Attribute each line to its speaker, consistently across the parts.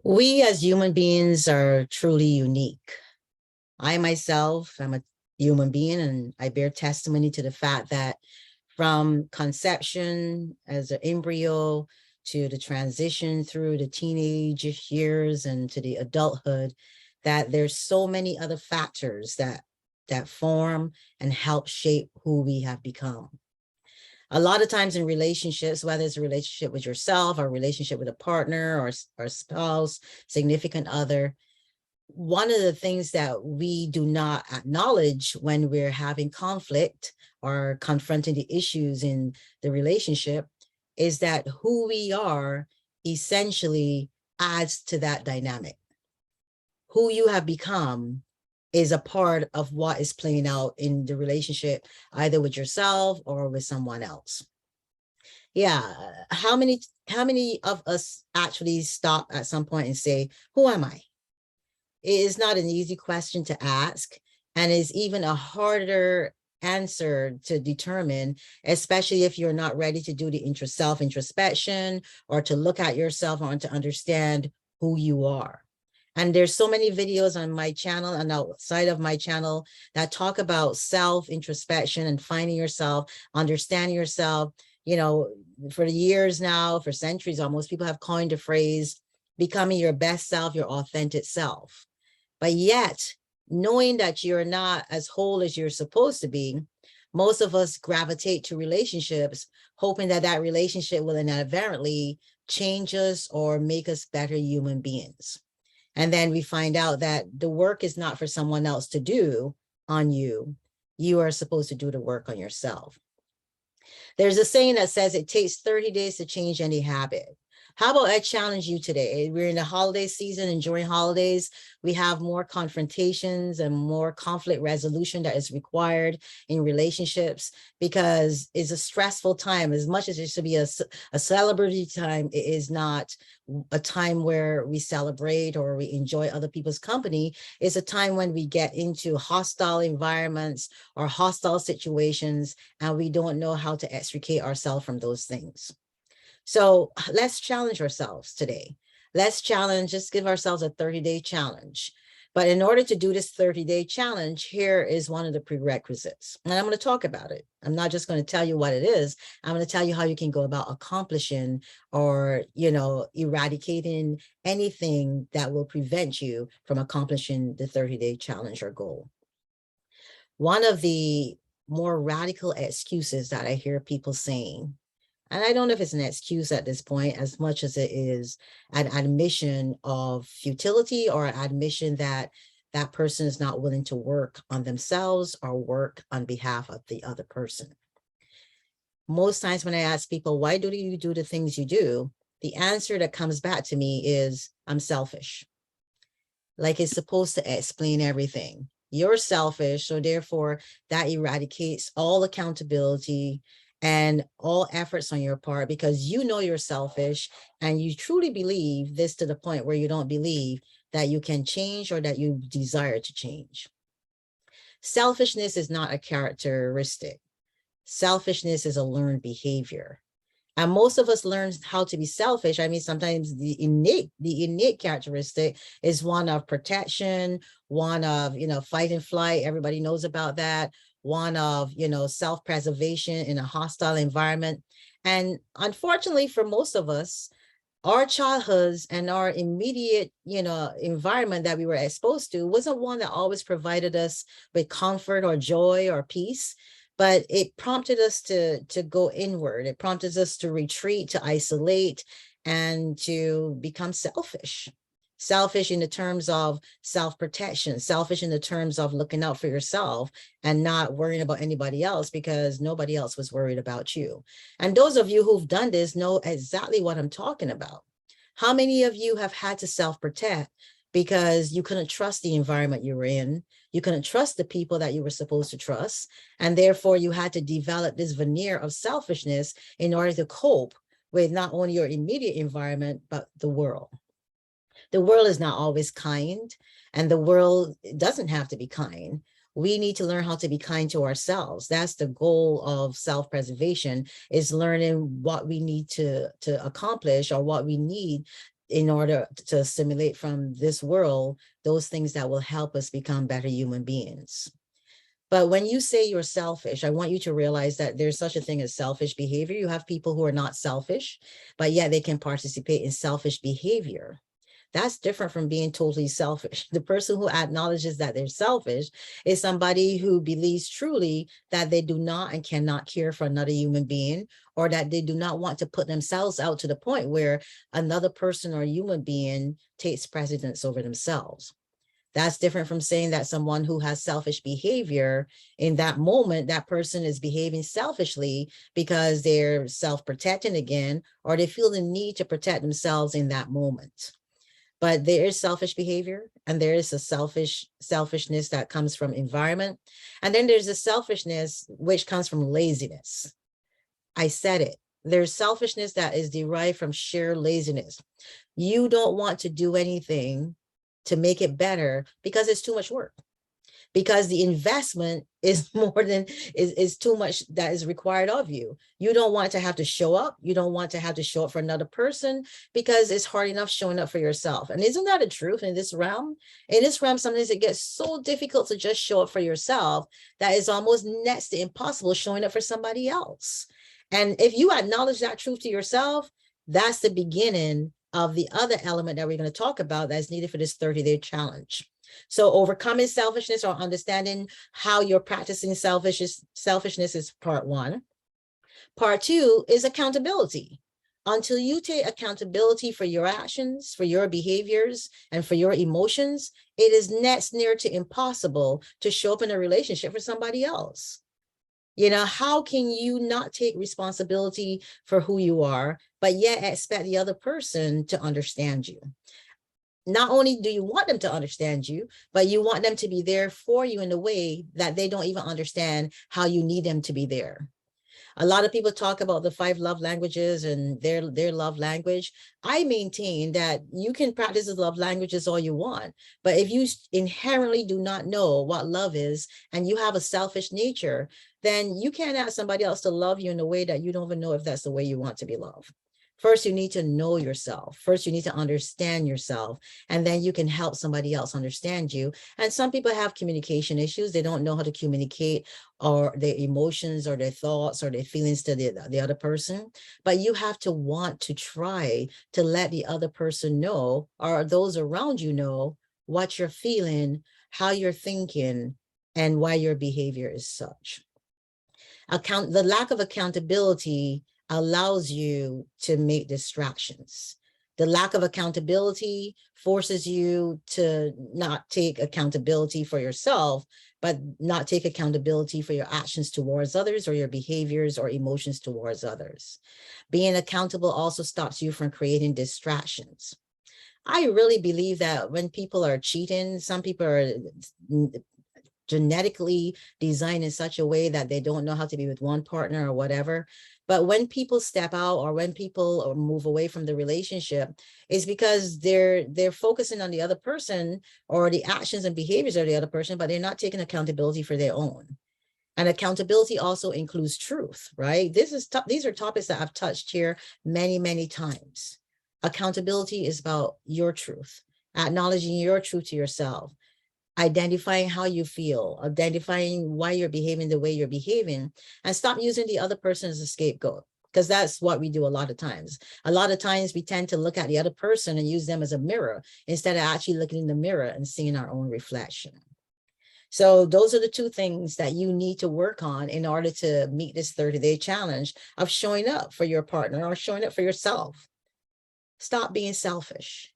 Speaker 1: We as human beings are truly unique. I myself am a human being, and I bear testimony to the fact that from conception as an embryo to the transition through the teenage years and to the adulthood, that there's so many other factors that form and help shape who we have become. A lot of times in relationships, whether it's a relationship with yourself or a relationship with a partner or spouse, significant other, one of the things that we do not acknowledge when we're having conflict or confronting the issues in the relationship is that who we are essentially adds to that dynamic. Who you have become is a part of what is playing out in the relationship, either with yourself or with someone else. Yeah, how many of us actually stop at some point and say, who am I? It is not an easy question to ask, and is even a harder answer to determine, especially if you're not ready to do the self-introspection or to look at yourself or to understand who you are. And there's so many videos on my channel and outside of my channel that talk about self-introspection and finding yourself, understanding yourself. You know, for years now, for centuries almost, people have coined the phrase, becoming your best self, your authentic self. But yet, knowing that you're not as whole as you're supposed to be, most of us gravitate to relationships, hoping that that relationship will inadvertently change us or make us better human beings. And then we find out that the work is not for someone else to do on you. You are supposed to do the work on yourself. There's a saying that says it takes 30 days to change any habit. How about I challenge you today? We're in the holiday season, and during holidays, we have more confrontations and more conflict resolution that is required in relationships because it's a stressful time. As much as it should be a celebratory time, it is not a time where we celebrate or we enjoy other people's company. It's a time when we get into hostile environments or hostile situations, and we don't know how to extricate ourselves from those things. So let's challenge ourselves today. Let's challenge, just give ourselves a 30-day challenge. But in order to do this 30-day challenge, here is one of the prerequisites. And I'm going to talk about it. I'm not just going to tell you what it is. I'm going to tell you how you can go about accomplishing or, eradicating anything that will prevent you from accomplishing the 30-day challenge or goal. One of the more radical excuses that I hear people saying, and I don't know if it's an excuse at this point as much as it is an admission of futility or an admission that that person is not willing to work on themselves or work on behalf of the other person. Most times when I ask people, why do you do the things you do? The answer that comes back to me is, I'm selfish. Like it's supposed to explain everything. You're selfish, so therefore that eradicates all accountability and all efforts on your part because you know you're selfish and you truly believe this to the point where you don't believe that you can change or that you desire to change. Selfishness is not a characteristic. Selfishness is a learned behavior. And most of us learn how to be selfish. I mean, sometimes the innate characteristic is one of protection, one of, fight and flight. Everybody knows about that. One of, self-preservation in a hostile environment. And unfortunately, for most of us, our childhoods and our immediate, environment that we were exposed to wasn't one that always provided us with comfort or joy or peace. But it prompted us to go inward. It prompted us to retreat, to isolate, and to become selfish. Selfish in the terms of self-protection, selfish in the terms of looking out for yourself and not worrying about anybody else because nobody else was worried about you. And those of you who've done this know exactly what I'm talking about. How many of you have had to self-protect because you couldn't trust the environment you were in? You couldn't trust the people that you were supposed to trust. And therefore you had to develop this veneer of selfishness in order to cope with not only your immediate environment, but the world. The world is not always kind, and the world doesn't have to be kind. We need to learn how to be kind to ourselves. That's the goal of self-preservation, is learning what we need to accomplish or what we need in order to assimilate from this world those things that will help us become better human beings. But when you say you're selfish, I want you to realize that there's such a thing as selfish behavior. You have people who are not selfish, but yet they can participate in selfish behavior. That's different from being totally selfish. The person who acknowledges that they're selfish is somebody who believes truly that they do not and cannot care for another human being, or that they do not want to put themselves out to the point where another person or human being takes precedence over themselves. That's different from saying that someone who has selfish behavior, in that moment, that person is behaving selfishly because they're self-protecting again, or they feel the need to protect themselves in that moment. But there is selfish behavior, and there is a selfishness that comes from environment. And then there's a selfishness which comes from laziness. I said it. There's selfishness that is derived from sheer laziness. You don't want to do anything to make it better because it's too much work, because the investment is more than is too much that is required of you. You don't want to have to show up. You don't want to have to show up for another person because it's hard enough showing up for yourself. And isn't that a truth in this realm? In this realm, sometimes it gets so difficult to just show up for yourself that it's almost next to impossible showing up for somebody else. And if you acknowledge that truth to yourself, that's the beginning of the other element that we're going to talk about that's needed for this 30-day challenge. So overcoming selfishness, or understanding how you're practicing selfishness is part one. Part two is accountability. Until you take accountability for your actions, for your behaviors, and for your emotions, it is next near to impossible to show up in a relationship for somebody else. You know, how can you not take responsibility for who you are, but yet expect the other person to understand you? Not only do you want them to understand you, but you want them to be there for you in a way that they don't even understand how you need them to be there. A lot of people talk about the 5 love languages and their love language. I maintain that you can practice the love languages all you want, but if you inherently do not know what love is and you have a selfish nature, then you can't ask somebody else to love you in a way that you don't even know if that's the way you want to be loved. First, you need to know yourself. First, you need to understand yourself, and then you can help somebody else understand you. And some people have communication issues. They don't know how to communicate or their emotions or their thoughts or their feelings to the other person. But you have to want to try to let the other person know, or those around you know, what you're feeling, how you're thinking, and why your behavior is such. The lack of accountability allows you to make distractions. The lack of accountability forces you to not take accountability for yourself, but not take accountability for your actions towards others or your behaviors or emotions towards others. Being accountable also stops you from creating distractions. I really believe that when people are cheating, some people are genetically designed in such a way that they don't know how to be with one partner or whatever. But when people step out, or when people move away from the relationship, it's because they're focusing on the other person or the actions and behaviors of the other person, but they're not taking accountability for their own. And accountability also includes truth, right? These are topics that I've touched here many, many times. Accountability is about your truth, acknowledging your truth to yourself, identifying how you feel, identifying why you're behaving the way you're behaving, and stop using the other person as a scapegoat, because that's what we do a lot of times. A lot of times we tend to look at the other person and use them as a mirror instead of actually looking in the mirror and seeing our own reflection. So those are the two things that you need to work on in order to meet this 30-day challenge of showing up for your partner or showing up for yourself. Stop being selfish.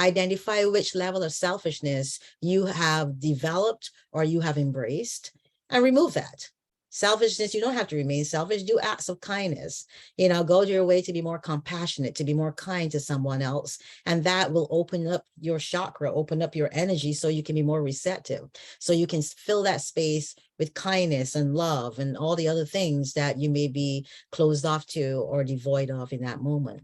Speaker 1: Identify which level of selfishness you have developed or you have embraced, and remove that. Selfishness, you don't have to remain selfish. Do acts of kindness. You know, go your way to be more compassionate, to be more kind to someone else. And that will open up your chakra, open up your energy so you can be more receptive. So you can fill that space with kindness and love and all the other things that you may be closed off to or devoid of in that moment.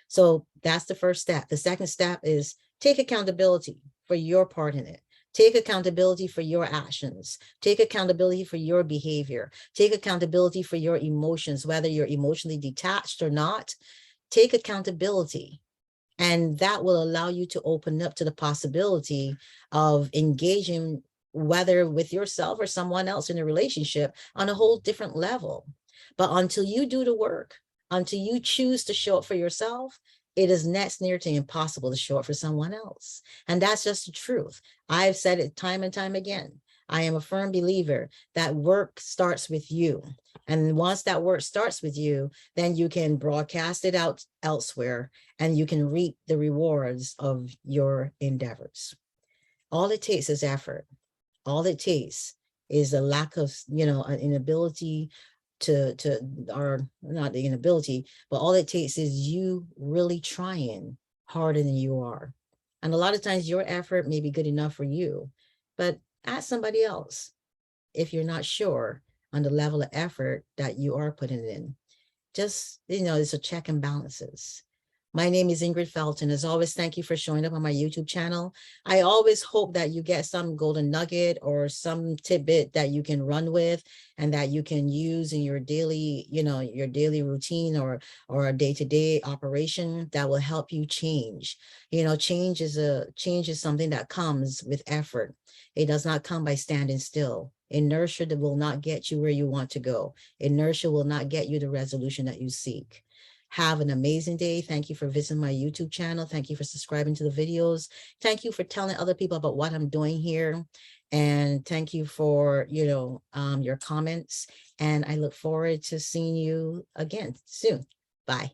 Speaker 1: So that's the first step. The second step is take accountability for your part in it. Take accountability for your actions. Take accountability for your behavior. Take accountability for your emotions, whether you're emotionally detached or not. Take accountability. And that will allow you to open up to the possibility of engaging, whether with yourself or someone else in a relationship, on a whole different level. But until you do the work, until you choose to show up for yourself, it is next near to impossible to show up for someone else. And that's just the truth. I've said it time and time again. I am a firm believer that work starts with you. And once that work starts with you, then you can broadcast it out elsewhere, and you can reap the rewards of your endeavors. All it takes is effort. All it takes is a lack of, an inability to, or not the inability, but all it takes is you really trying harder than you are. And a lot of times your effort may be good enough for you, but ask somebody else if you're not sure on the level of effort that you are putting in. Just, it's a check and balances. My name is Ingrid Felton. As always, thank you for showing up on my YouTube channel. I always hope that you get some golden nugget or some tidbit that you can run with and that you can use in your daily, your daily routine or a day-to-day operation that will help you change. Change is something that comes with effort. It does not come by standing still. Inertia that will not get you where you want to go. Inertia will not get you the resolution that you seek. Have an amazing day. Thank you for visiting my YouTube channel. Thank you for subscribing to the videos. Thank you for telling other people about what I'm doing here. And thank you for, your comments. And I look forward to seeing you again soon. Bye.